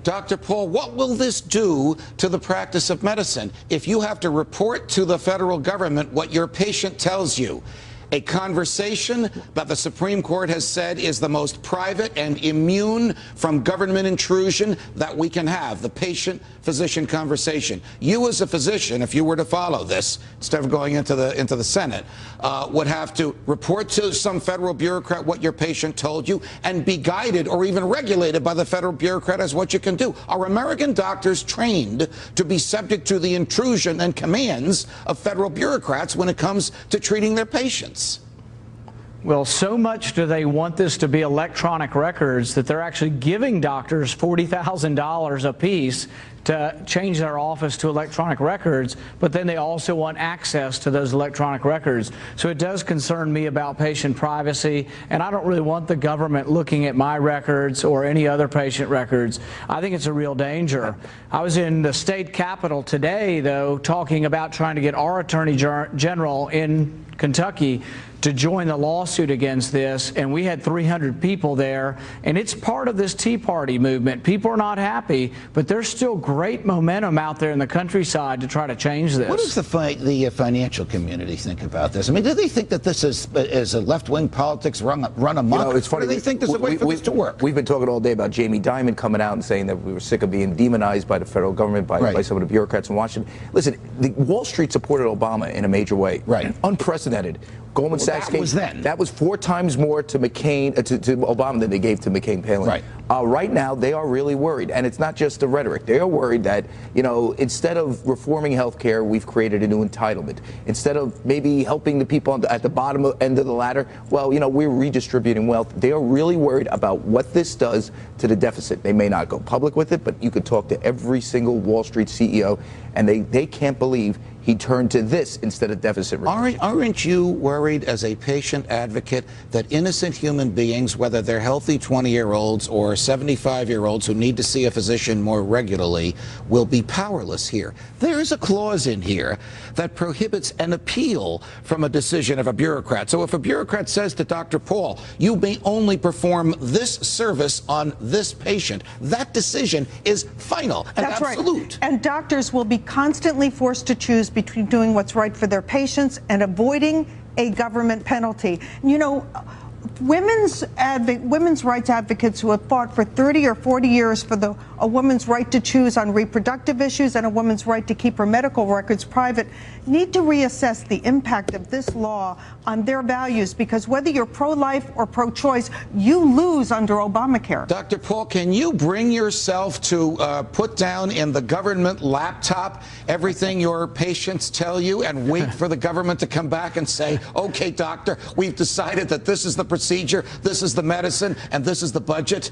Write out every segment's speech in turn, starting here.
Dr. Paul, what will this do to the practice of medicine if you have to report to the federal government what your patient tells you? A conversation that the Supreme Court has said is the most private and immune from government intrusion that we can have, the patient-physician conversation. You as a physician, if you were to follow this, instead of going into the Senate, would have to report to some federal bureaucrat what your patient told you and be guided or even regulated by the federal bureaucrat as what you can do. Are American doctors trained to be subject to the intrusion and commands of federal bureaucrats when it comes to treating their patients? Well, so much do they want this to be electronic records that they're actually giving doctors $40,000 a piece to change their office to electronic records, but then they also want access to those electronic records. So it does concern me about patient privacy, and I don't really want the government looking at my records or any other patient records. I think it's a real danger. I was in the state capitol today, though, talking about trying to get our Attorney General in Kentucky to join the lawsuit against this, and we had 300 people there, and it's part of this Tea Party movement. People are not happy, but there's still great momentum out there in the countryside to try to change this. What does the financial community think about this? I mean, do they think that this is a left-wing politics run amok? You know, it's funny. Or do they think there's a way for this to work? We've been talking all day about Jamie Dimon coming out and saying that we were sick of being demonized by the federal government, by some of the bureaucrats in Washington. Listen, Wall Street supported Obama in a major way. Right. Unprecedented. Goldman Sachs that was 4 times more to McCain to Obama than they gave to McCain-Palin. Right. Right now, they are really worried, and it's not just the rhetoric. They are worried that, you know, instead of reforming health care, we've created a new entitlement. Instead of maybe helping the people at the bottom end of the ladder, well, you know, we're redistributing wealth. They are really worried about what this does to the deficit. They may not go public with it, but you could talk to every single Wall Street CEO, and they can't believe he turned to this instead of deficit reduction. Aren't you worried as a patient advocate that innocent human beings, whether they're healthy 20-year-olds or 75-year-olds who need to see a physician more regularly, will be powerless here? There is a clause in here that prohibits an appeal from a decision of a bureaucrat. So if a bureaucrat says to Dr. Paul, you may only perform this service on this patient, that decision is final and absolute. Right. And doctors will be constantly forced to choose between doing what's right for their patients and avoiding a government penalty. You know, women's rights advocates who have fought for 30 or 40 years for a woman's right to choose on reproductive issues and a woman's right to keep her medical records private need to reassess the impact of this law on their values, because whether you're pro-life or pro-choice, you lose under Obamacare. Dr. Paul, can you bring yourself to put down in the government laptop everything your patients tell you and wait for the government to come back and say, okay, doctor, we've decided that this is the procedure, this is the medicine, and this is the budget?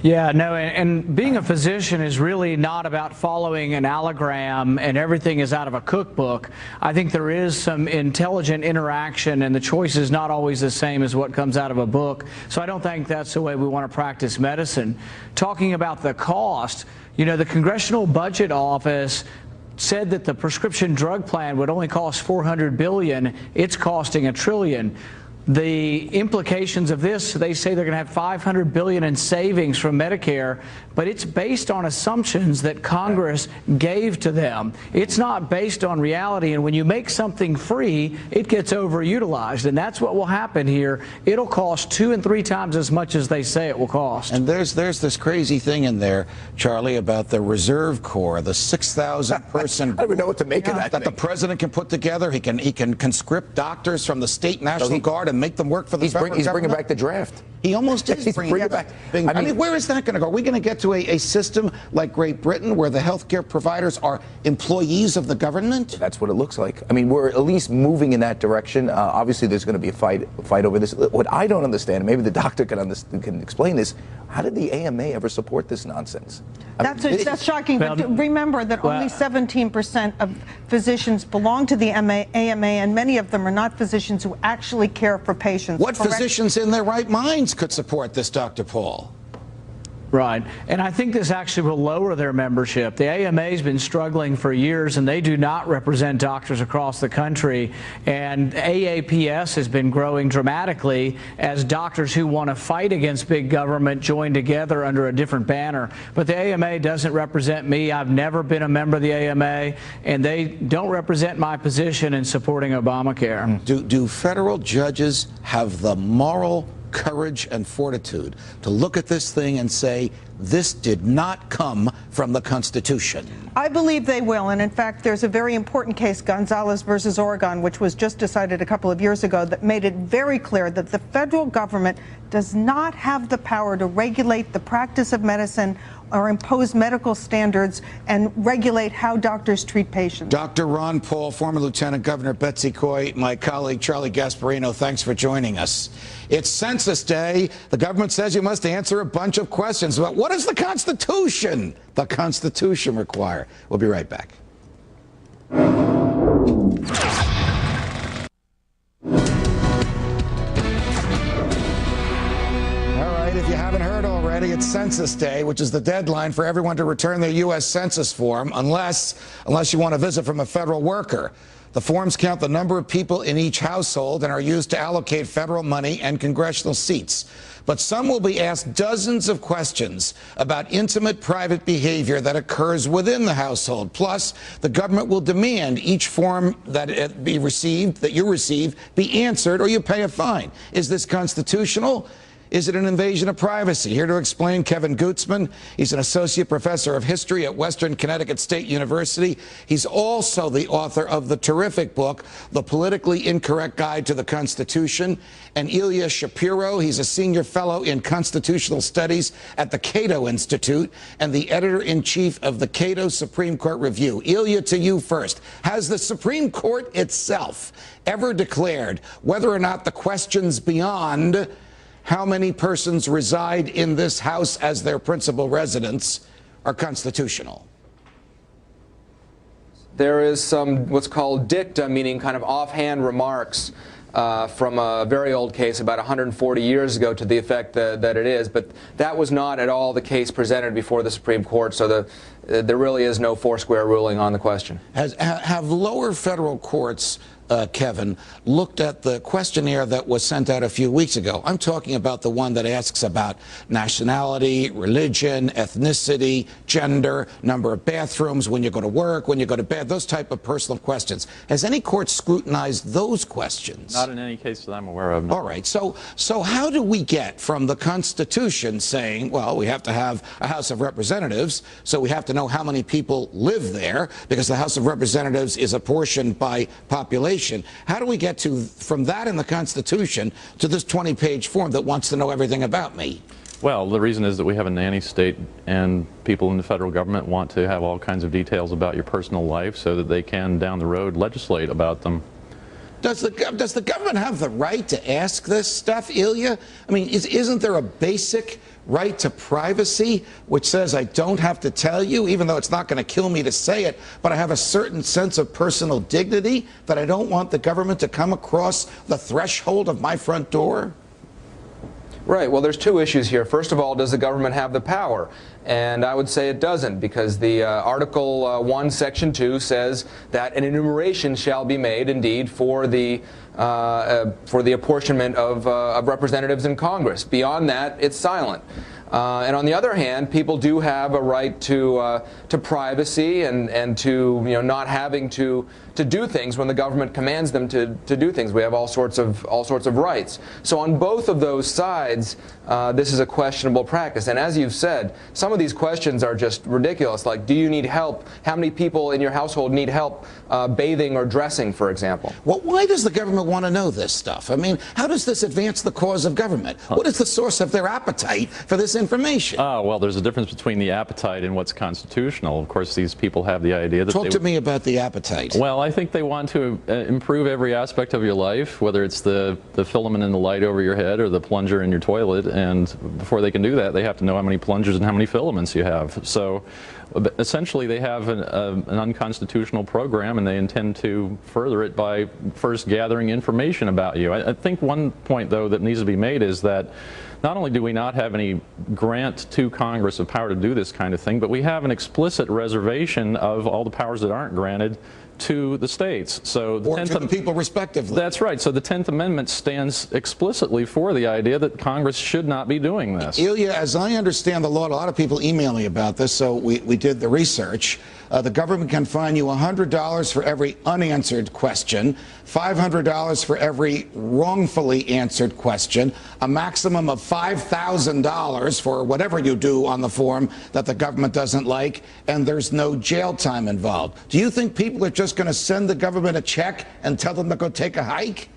Yeah, no, and being a physician is really not about following an allogram and everything is out of a cookbook. I think there is some intelligent interaction, and the choice is not always the same as what comes out of a book. So I don't think that's the way we want to practice medicine. Talking about the cost, you know, the Congressional Budget Office said that the prescription drug plan would only cost $400 billion. It's costing $1 trillion. The implications of this, they say they're going to have $500 billion in savings from Medicare, but it's based on assumptions that Congress gave to them. It's not based on reality, and when you make something free, it gets overutilized, and that's what will happen here. It'll cost 2 and 3 times as much as they say it will cost. And there's this crazy thing in there, Charlie, about the Reserve Corps, the 6,000-person I don't even know what to make of that the president can put together. He can conscript doctors from the state National Guard and make them work for the federal government. He's bringing back the draft. He almost is bringing it back. I mean, where is that going to go? Are we going to get to a system like Great Britain where the healthcare providers are employees of the government? That's what it looks like. I mean, we're at least moving in that direction. Obviously, there's going to be a fight over this. What I don't understand, and maybe the doctor can explain this, how did the AMA ever support this nonsense? That's shocking, but remember that only 17% of physicians belong to the AMA, and many of them are not physicians who actually care for patients. What physicians in their right minds could support this, Dr. Paul? Right. And I think this actually will lower their membership. The AMA has been struggling for years, and they do not represent doctors across the country. And AAPS has been growing dramatically as doctors who want to fight against big government join together under a different banner. But the AMA doesn't represent me. I've never been a member of the AMA, and they don't represent my position in supporting Obamacare. Do federal judges have the moral courage and fortitude to look at this thing and say, this did not come from the Constitution? I believe they will. And in fact, there's a very important case, Gonzalez versus Oregon, which was just decided a couple of years ago, that made it very clear that the federal government does not have the power to regulate the practice of medicine or impose medical standards and regulate how doctors treat patients. Dr. Ron Paul, former Lieutenant Governor Betsy Coy, my colleague Charlie Gasparino, thanks for joining us. It's Census Day. The government says you must answer a bunch of questions about what does the Constitution require? We'll be right back. If you haven't heard already, it's Census Day, which is the deadline for everyone to return their U.S. Census form, unless you want to visit from a federal worker. The forms count the number of people in each household and are used to allocate federal money and congressional seats. But some will be asked dozens of questions about intimate private behavior that occurs within the household. Plus, the government will demand each form that you receive be answered or you pay a fine. Is this constitutional? Is it an invasion of privacy? Here to explain, Kevin Gutzman. He's an associate professor of history at Western Connecticut State University. He's also the author of the terrific book, The Politically Incorrect Guide to the Constitution. And Ilya Shapiro, he's a senior fellow in constitutional studies at the Cato Institute and the editor-in-chief of the Cato Supreme Court Review. Ilya, to you first. Has the Supreme Court itself ever declared whether or not the questions beyond how many persons reside in this house as their principal residence are constitutional? There is some what's called dicta, meaning kind of offhand remarks from a very old case about 140 years ago to the effect that it is. But that was not at all the case presented before the Supreme Court, so there really is no four-square ruling on the question. Have lower federal courts, Kevin, looked at the questionnaire that was sent out a few weeks ago? I'm talking about the one that asks about nationality, religion, ethnicity, gender, number of bathrooms, when you go to work, when you go to bed, those type of personal questions. Has any court scrutinized those questions? Not in any case that I'm aware of. No. All right. So how do we get from the Constitution saying, well, we have to have a House of Representatives, so we have to know how many people live there, because the House of Representatives is apportioned by population. How do we get from that in the Constitution to this 20-page form that wants to know everything about me? Well, the reason is that we have a nanny state, and people in the federal government want to have all kinds of details about your personal life so that they can, down the road, legislate about them. Does the government have the right to ask this stuff, Ilya? I mean, isn't there a basic right to privacy which says I don't have to tell you, even though it's not going to kill me to say it, but I have a certain sense of personal dignity that I don't want the government to come across the threshold of my front door? Right. Well, there's two issues here. First of all, does the government have the power? And I would say it doesn't, because the Article 1, Section 2 says that an enumeration shall be made, indeed, for the apportionment of representatives in Congress. Beyond that, it's silent. And on the other hand, people do have a right to privacy and to not having to do things when the government commands them to do things. We have all sorts of rights. So on both of those sides, this is a questionable practice. And as you've said, some of these questions are just ridiculous. Like, do you need help? How many people in your household need help bathing or dressing, for example? Well, why does the government want to know this stuff? I mean, how does this advance the cause of government? What is the source of their appetite for this information? Well, there's a difference between the appetite and what's constitutional. Of course, these people have the idea that Talk to me about the appetite. Well, I think they want to improve every aspect of your life, whether it's the filament in the light over your head or the plunger in your toilet. and before they can do that, they have to know how many plungers and how many filaments you have. So essentially, they have an unconstitutional program, and they intend to further it by first gathering information about you. I think one point, though, that needs to be made is that not only do we not have any grant to Congress of power to do this kind of thing, but we have an explicit reservation of all the powers that aren't granted to the states. So or to the people respectively. That's right. So the 10th Amendment stands explicitly for the idea that Congress should not be doing this. Ilya, as I understand the law, a lot of people email me about this, so we did the research. The government can fine you $100 for every unanswered question, $500 for every wrongfully answered question, a maximum of $5,000 for whatever you do on the form that the government doesn't like, and there's no jail time involved. Do you think people are just going to send the government a check and tell them to go take a hike?